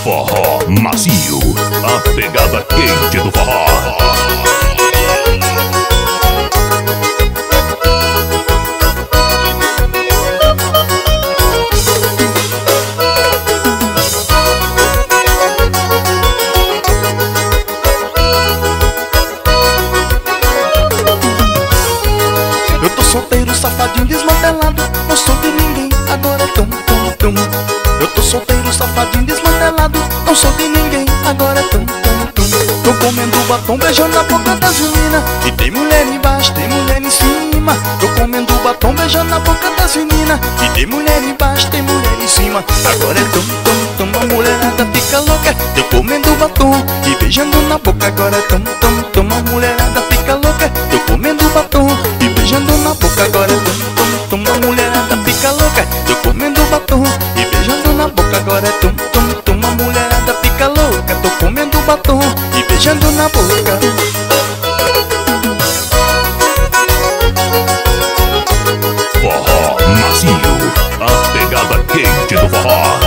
Forró macio, a pegada quente do forró. Eu tô solteiro, safadinho, desmantelado, não sou de ninguém, agora tum, tum, tum. Eu tô solteiro, safadinho, desmantelado, não sou de ninguém, agora tum, tum, tum. Tô comendo batom, beijando a boca das meninas, e tem mulher embaixo, tem mulher em cima. Tô comendo batom, beijando a boca das meninas, e tem mulher embaixo, tem mulher em cima. Agora é tum, tum, tum, a mulherada fica louca. Tô comendo batom e beijando na boca, agora é tum, tum, tum, a mulherada fica louca. Tô comendo batom e beijando na boca, agora é tum, tum, tum, a mulherada fica louca. Tô comendo batom e beijando na boca, agora é tum, tum, tum, a mulherada fica louca. Tô comendo batom e beijando na boca. Forró macio, a pegada quente do forró.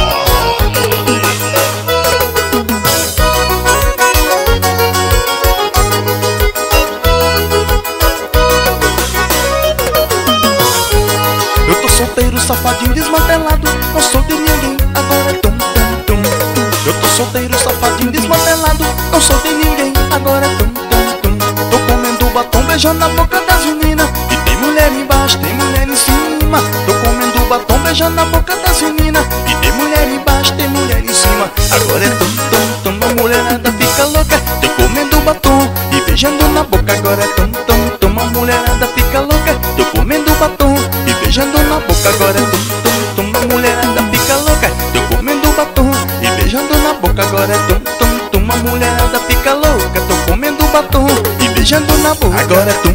Eu tô solteiro, safadinho, desmantelado, não sou de ninguém, agora é tum, tum, tum. Eu tô solteiro, safadinho, desmantelado, não sou de ninguém, agora é tum, tum, tum. Tô comendo batom, beijando a boca das meninas, e tem mulher embaixo, tem mulher em cima. Tô comendo batom, beijando a boca das meninas, e tem mulher embaixo, tem mulher em cima. Agora é tum, tum, tum, a mulherada fica louca. Tô comendo batom e beijando na boca, agora é tum, tum, tum, a mulherada fica louca. Tô comendo batom e beijando na boca, agora é tum, tum, tum, a mulherada fica louca. Tô comendo batom e beijando na boca, agora é tum, tum, tum, a mulherada fica louca. Tô comendo batom e beijando na boca, agora é tum,